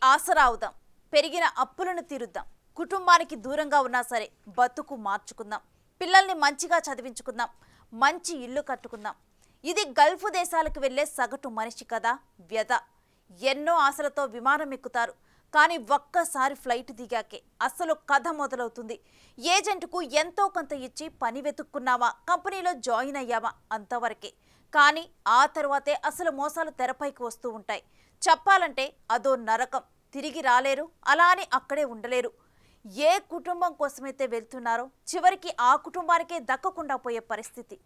ఆసరా అవుదాం, పెరిగిన అప్పులను తీరుద్దాం, కుటుంబానికి దూరంగా ఉన్నా సరే బతుకు మార్చుకుందాం, పిల్లల్ని మంచిగా చదివించుకుందాం, మంచి ఇల్లు కట్టుకుందాం. ఇది గల్ఫ్ దేశాలకు వెళ్లే సగటు మనిషి కదా వ్యధ. ఎన్నో ఆశలతో విమానం ఎక్కుతారు, కానీ ఒక్కసారి ఫ్లైట్ దిగాకే అసలు కథ మొదలవుతుంది. ఏజెంట్కు ఎంతో కొంత ఇచ్చి పని వెతుక్కున్నావా, కంపెనీలో జాయిన్ అయ్యావా అంతవరకే. కానీ ఆ తర్వాతే అసలు మోసాలు తెరపైకి వస్తూ ఉంటాయి. చెప్పాలంటే అదో నరకం. తిరిగి రాలేరు, అలా అని అక్కడే ఉండలేరు. ఏ కుటుంబం కోసమైతే వెళ్తున్నారో చివరికి ఆ కుటుంబానికే దక్కకుండా పోయే పరిస్థితి.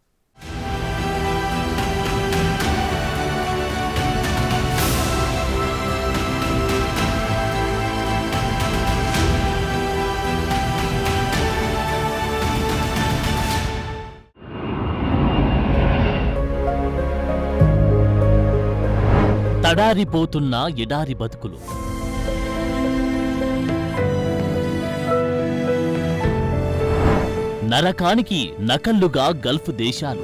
తడారిపోతున్న ఎడారి బతుకులు, నరకానికి నకల్లుగా గల్ఫ్ దేశాలు.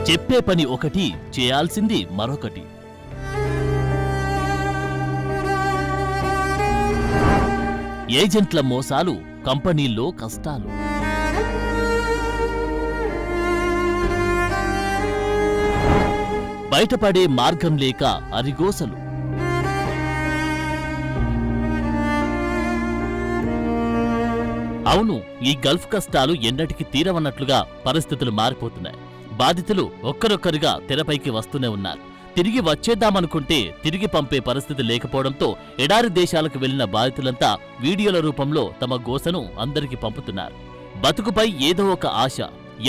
చెప్పే పని ఒకటి, చేయాల్సింది మరొకటి. ఏజెంట్ల మోసాలు, కంపెనీల్లో కష్టాలు. బయటపడే మార్గం లేక అరిగోసలు. అవును, ఈ గల్ఫ్ కష్టాలు ఎన్నటికి తీరవన్నట్లుగా పరిస్థితులు మారిపోతున్నాయి. బాధితులు ఒక్కరొక్కరుగా తెరపైకి వస్తూనే ఉన్నారు. తిరిగి వచ్చేద్దామనుకుంటే తిరిగి పంపే పరిస్థితి లేకపోవడంతో ఎడారి దేశాలకు వెళ్లిన బాధితులంతా వీడియోల రూపంలో తమ గోసను అందరికీ పంపుతున్నారు. బతుకుపై ఏదో ఒక ఆశ,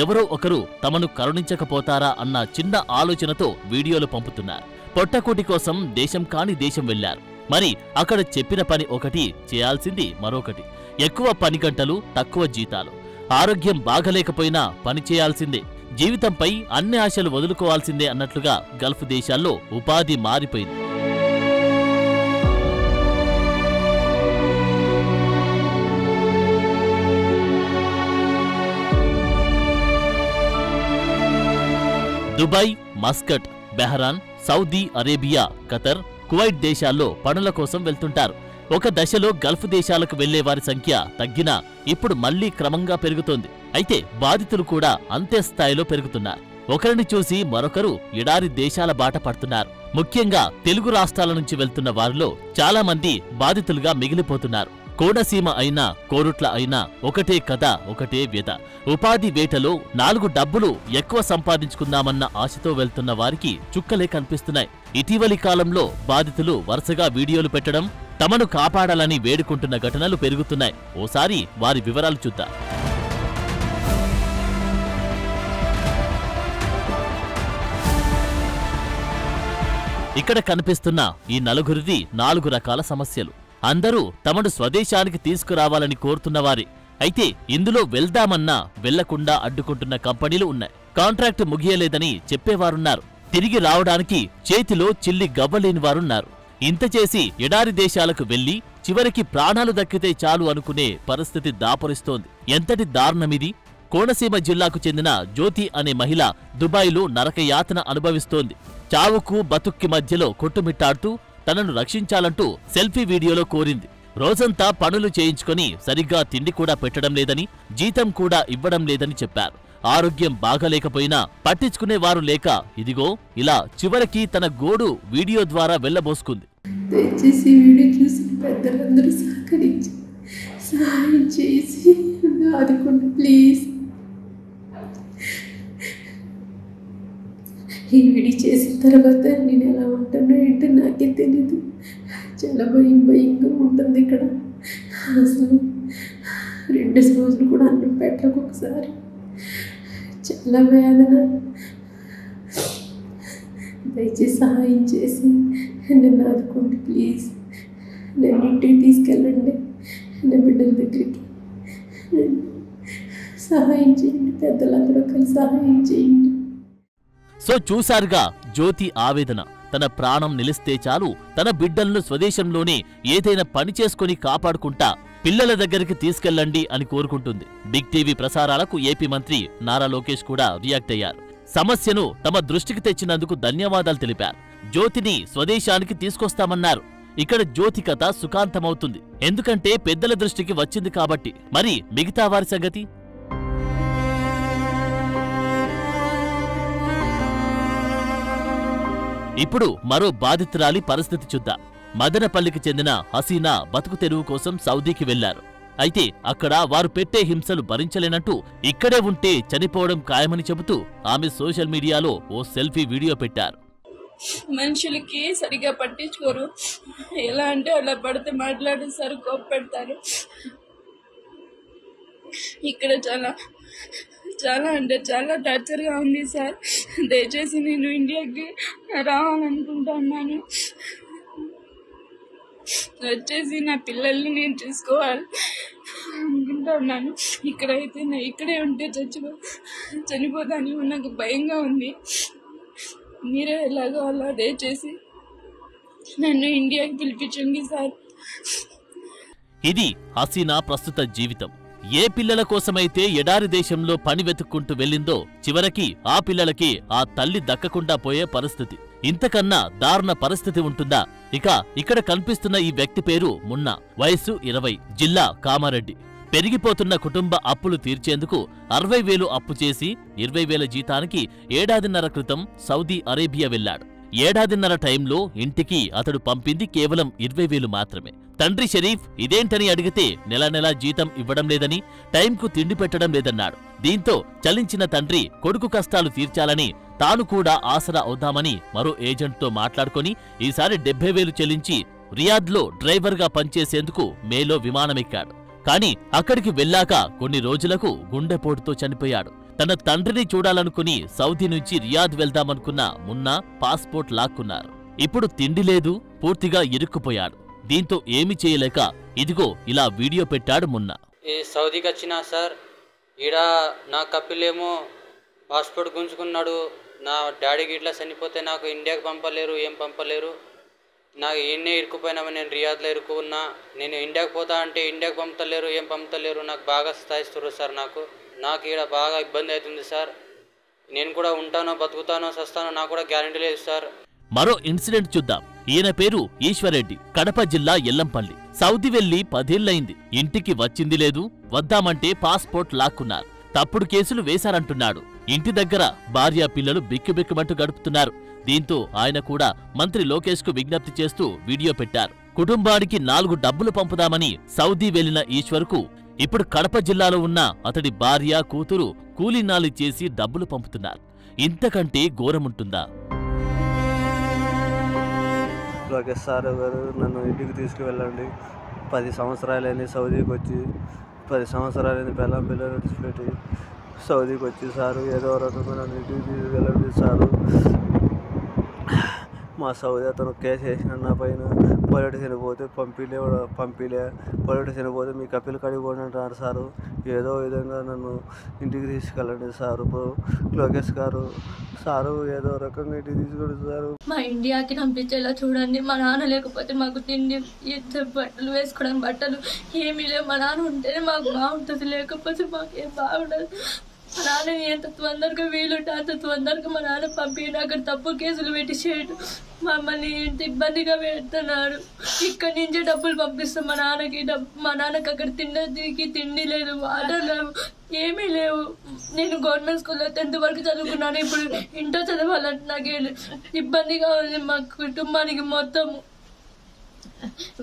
ఎవరో ఒకరు తమను కరుణించకపోతారా అన్న చిన్న ఆలోచనతో వీడియోలు పంపుతున్నారు. పొట్టకూటి కోసం దేశం కాని దేశం వెళ్లారు. మరి అక్కడ చెప్పిన పని ఒకటి, చేయాల్సింది మరొకటి. ఎక్కువ పని గంటలు, తక్కువ జీతాలు. ఆరోగ్యం బాగలేకపోయినా పని చేయాల్సిందే. జీవితంపై అన్ని ఆశలు వదులుకోవాల్సిందే అన్నట్లుగా గల్ఫ్ దేశాల్లో ఉపాధి మారిపోయింది. Dubai, Muscat, బెహ్రాన్, Saudi Arabia, Qatar, Kuwait దేశాల్లో పనుల కోసం వెళ్తుంటారు. ఒక దశలో గల్ఫ్ దేశాలకు వెళ్లే వారి సంఖ్య తగ్గినా ఇప్పుడు మళ్లీ క్రమంగా పెరుగుతోంది. అయితే బాధితులు కూడా అంతే స్థాయిలో పెరుగుతున్నారు. ఒకరిని చూసి మరొకరు ఎడారి దేశాల బాట పడుతున్నారు. ముఖ్యంగా తెలుగు రాష్ట్రాల నుంచి వెళ్తున్న వారిలో చాలా మంది బాధితులుగా మిగిలిపోతున్నారు. కోనసీమ అయినా, కోరుట్ల అయినా ఒకటే కథ, ఒకటే వ్యధ. ఉపాధి వేటలో 4 డబ్బులు ఎక్కువ సంపాదించుకుందామన్న ఆశతో వెళ్తున్న వారికి చుక్కలే కనిపిస్తున్నాయి. ఇటీవలి కాలంలో బాధితులు వరుసగా వీడియోలు పెట్టడం, తమను కాపాడాలని వేడుకుంటున్న ఘటనలు పెరుగుతున్నాయి. ఓసారి వారి వివరాలు చూద్దాం. ఇక్కడ కనిపిస్తున్న ఈ నలుగురిది 4 రకాల సమస్యలు. అందరూ తమను స్వదేశానికి తీసుకురావాలని కోరుతున్నవారే. అయితే ఇందులో వెళ్దామన్నా వెళ్లకుండా అడ్డుకుంటున్న కంపెనీలు ఉన్నాయి. కాంట్రాక్టు ముగియలేదని చెప్పేవారున్నారు. తిరిగి రావడానికి చేతిలో చిల్లి గవ్వలేని వారున్నారు. ఇంత చేసి ఎడారి దేశాలకు వెళ్లి చివరికి ప్రాణాలు దక్కితే చాలు అనుకునే పరిస్థితి దాపురిస్తోంది. ఎంతటి దారుణమిది! కోనసీమ జిల్లాకు చెందిన జ్యోతి అనే మహిళ దుబాయ్లో నరకయాతన అనుభవిస్తోంది. చావుకు బతుక్కి మధ్యలో కొట్టుమిట్టాడుతూ తనను రక్షించాలంటూ సెల్ఫీ వీడియోలో కోరింది. రోజంతా పనులు చేయించుకొని సరిగ్గా తిండి కూడా పెట్టడం లేదని, జీతం కూడా ఇవ్వడం లేదని చెప్పారు. ఆరోగ్యం బాగలేకపోయినా పట్టించుకునేవారు లేక ఇదిగో ఇలా చివరికి తన గోడు వీడియో ద్వారా వెళ్లబోసుకుంది. దయచేసి వీడియో చూసి పెద్దలందరూ సహకరించి సహాయం చేసి ఆదుకోండి ప్లీజ్. ఈ వీడియో చేసిన తర్వాత నేను ఎలా ఉంటానో ఏంటో నాకే తెలీదు. చాలా భయంగా ఉంటుంది ఇక్కడ. అసలు 2 రోజులు కూడా అన్నం పెట్టకు, ఒకసారి చాలా వేదన. దయచేసి సహాయం చేసి నన్ను ఆదుకోండి ప్లీజ్. నన్ను ఇంటికి తీసుకెళ్ళండి, నా బిడ్డల దగ్గరికి సహాయం చేయండి. పెద్దలందరూ కలిసి సహాయం చేయండి. సో చూశారుగా జ్యోతి ఆవేదన. తన ప్రాణం నిలిస్తే చాలు, తన బిడ్డలను స్వదేశంలోనే ఏదైనా పని చేసుకుని కాపాడుకుంటా పిల్లల దగ్గరికి తీసుకెళ్లండి అని కోరుకుంటుంది. బిగ్ టీవీ ప్రసారాలకు ఏపీ మంత్రి నారా లోకేష్ కూడా రియాక్ట్ అయ్యారు. సమస్యను తమ దృష్టికి తెచ్చినందుకు ధన్యవాదాలు తెలిపారు. జ్యోతిని స్వదేశానికి తీసుకొస్తామన్నారు. ఇక్కడ జ్యోతి కథ సుఖాంతమవుతుంది. ఎందుకంటే పెద్దల దృష్టికి వచ్చింది కాబట్టి. మరి మిగతా వారి సంగతి? ఇప్పుడు మరో బాధితురాలి పరిస్థితి చూద్దాం. మదనపల్లికి చెందిన హసీనా బతుకు తెరువు కోసం సౌదీకి వెళ్లారు. అయితే అక్కడ వారు పెట్టే హింసలు భరించలేనంటూ ఇక్కడే ఉంటే చనిపోవడం ఖాయమని చెబుతూ ఆమె సోషల్ మీడియాలో ఓ సెల్ఫీ వీడియో పెట్టారు. మనుషులకి సరిగా పట్టించుకోరు. ఎలా అంటే అలా పడితే మాట్లాడేస్తారు, కోప్పడతారు. ఇక్కడ చాలా చాలా అంటే చాలా టార్చర్గా ఉంది సార్. దయచేసి నేను ఇండియాకి రావాలనుకుంటున్నాను. వచ్చేసి నా పిల్లల్ని నేను చూసుకోవాలి అనుకుంటున్నాను. ఇక్కడైతే ఇక్కడే ఉంటే చనిపోతాను నాకు భయంగా ఉంది. మీరే ఎలాగో అలా దయచేసి నన్ను ఇండియాకి పిలిపించండి సార్. ఇది హసీనా ప్రస్తుత జీవితం. ఏ పిల్లల కోసమైతే ఎడారి దేశంలో పని వెతుక్కుంటూ వెళ్ళిందో చివరికి ఆ పిల్లలకి ఆ తల్లి దక్కకుండా పోయే పరిస్థితి. ఇంతకన్నా దారుణ పరిస్థితి ఉంటుందా? ఇక ఇక్కడ కనిపిస్తున్న ఈ వ్యక్తి పేరు మున్నా, వయస్సు 20, జిల్లా కామారెడ్డి. పెరిగిపోతున్న కుటుంబ అప్పులు తీర్చేందుకు 60,000 అప్పు చేసి 20,000 జీతానికి ఏడాదిన్నర క్రితం సౌదీ అరేబియా వెళ్లాడు. ఏడాదిన్నర టైంలో ఇంటికి అతడు పంపింది కేవలం 20,000 మాత్రమే. తండ్రి షరీఫ్ ఇదేంటని అడిగితే నెల జీతం ఇవ్వడం లేదని, టైంకు తిండి పెట్టడం లేదన్నాడు. దీంతో చలించిన తండ్రి కొడుకు కష్టాలు తీర్చాలని తాను కూడా ఆసరా అవుదామని మరో ఏజెంట్తో మాట్లాడుకొని ఈసారి 70,000 చెల్లించి రియాద్లో డ్రైవర్గా పనిచేసేందుకు మేలో విమానమెక్కాడు. కాని అక్కడికి వెళ్లాక కొన్ని రోజులకు గుండెపోటుతో చనిపోయాడు. తన తండ్రిని చూడాలనుకుని సౌదీ నుంచి రియాద్ వెళ్దామనుకున్న మున్నా పాస్పోర్ట్ లాక్కున్నారు. ఇప్పుడు తిండి లేదు, పూర్తిగా ఇరుక్కుపోయాడు. దీంతో ఏమి చేయలేక ఇదిగో ఇలా వీడియో పెట్టాడు మున్నా. ఈ సౌదీకి వచ్చినా సార్, ఈడ నా కపిలేమో పాస్పోర్ట్ గుంజుకున్నాడు. నా డాడీకి ఇట్లా చనిపోతే నాకు ఇండియాకి పంపలేరు, ఏం పంపలేరు. నాకు ఈయన్నే ఇరుక్కుపోయినామని నేను రియాద్లో ఇరుక్కున్నా. నేను ఇండియాకి పోతా అంటే ఇండియాకి పంపుతలేరు, ఏం పంపుతలేరు. నాకు బాగా స్థాయిస్తున్నారు సార్. నాకు ఈడ బాగా ఇబ్బంది అవుతుంది సార్. నేను కూడా ఉంటానో బతుకుతానో సస్తానో నాకు కూడా గ్యారంటీ లేదు సార్. మరో ఇన్సిడెంట్ చూద్దాం. ఈయన పేరు ఈశ్వరెడ్డి, కడప జిల్లా ఎల్లంపల్లి. సౌదీ వెళ్లి 10 ఏళ్లయింది. ఇంటికి వచ్చింది లేదు, వద్దామంటే పాస్పోర్ట్ లాక్కున్నారు. తప్పుడు కేసులు వేశారంటున్నాడు. ఇంటి దగ్గర భార్య పిల్లలు బిక్కుబిక్కుమంటూ గడుపుతున్నారు. దీంతో ఆయన కూడా మంత్రి లోకేష్ కు విజ్ఞప్తి చేస్తూ వీడియో పెట్టారు. కుటుంబానికి 4 డబ్బులు పంపుదామని సౌదీ వెళ్లిన ఈశ్వర్కు ఇప్పుడు కడప జిల్లాలో ఉన్న అతడి భార్య, కూతురు కూలీనాలి చేసి డబ్బులు పంపుతున్నారు. ఇంతకంటే ఘోరముంటుందా? లోకేష్ సార్ గారు నన్ను ఇంటికి తీసుకువెళ్ళండి. 10 సంవత్సరాలైంది సౌదీకి వచ్చి. 10 సంవత్సరాలైంది పిల్లలు విడిచిపెట్టి సౌదీకి వచ్చి సారు ఏదో రకంగా నన్ను ఇంటికి తీసుకెళ్ళండి సారు. మా సౌదీ అతను కేసు వేసిన నా పైన. పొలిటి చనిపోతే పంపిలే పొలిటి చనిపోతే మీ కపిల్ కడిగిపోండి అంటారు సారు. ఏదో విధంగా నన్ను ఇంటికి తీసుకెళ్ళండి సారు. లోకేష్ గారు సారు ఏదో రకంగా ఇంటికి తీసుకెళ్ళి సారు. మా ఇండియాకి పంపించేలా చూడండి. మా నాన్న లేకపోతే మాకు తిండి, బట్టలు వేసుకోవడానికి బట్టలు ఏమీ లేవు. మా నాన్న ఉంటేనే మాకు బాగుంటుంది, లేకపోతే మాకేం బాగుండదు. మా నాన్నని ఎంత తొందరగా వీలుంటే అంత తొందరగా మా నాన్న పంపించి అక్కడ తప్పు కేసులు పెట్టి చేయడం మమ్మల్ని ఇంత ఇబ్బందిగా పెడుతున్నాడు. ఇక్కడి నుంచే డబ్బులు పంపిస్తాం మా నాన్నకి. మా నాన్నకి అక్కడ తిండి లేదు, వాటర్ లేవు, ఏమీ లేవు. నేను గవర్నమెంట్ స్కూల్లో 10th వరకు చదువుకున్నాను. ఇప్పుడు ఇంటర్ చదవాలంటే నాకు ఇబ్బందిగా ఉంది. మా కుటుంబానికి మొత్తము.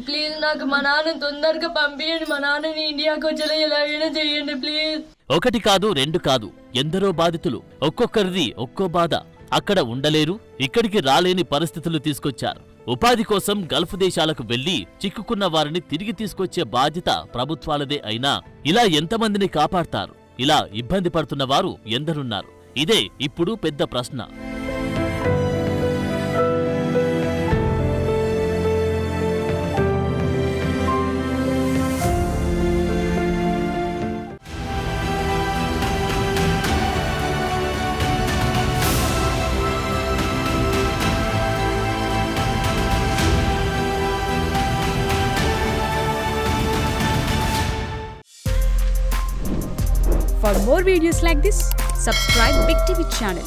ప్లీజ్ నాకు మా నాన్న తొందరగా పంపించండి. మా నాన్నని ఇండియాకి వచ్చేలా ఎలాగైనా చేయండి ప్లీజ్. 1 కాదు 2 కాదు, ఎందరో బాధితులు. ఒక్కొక్కరిది ఒక్కో బాధ. అక్కడ ఉండలేరు, ఇక్కడికి రాలేని పరిస్థితులు తీసుకొచ్చారు. ఉపాధి కోసం గల్ఫ్ దేశాలకు వెళ్లి చిక్కుకున్న వారిని తిరిగి తీసుకొచ్చే బాధ్యత ప్రభుత్వాలదే అయినా ఇలా ఎంతమందిని కాపాడతారు? ఇలా ఇబ్బంది పడుతున్న వారు ఎందరున్నారు? ఇదే ఇప్పుడు పెద్ద ప్రశ్న. For more videos like this, subscribe Big TV channel.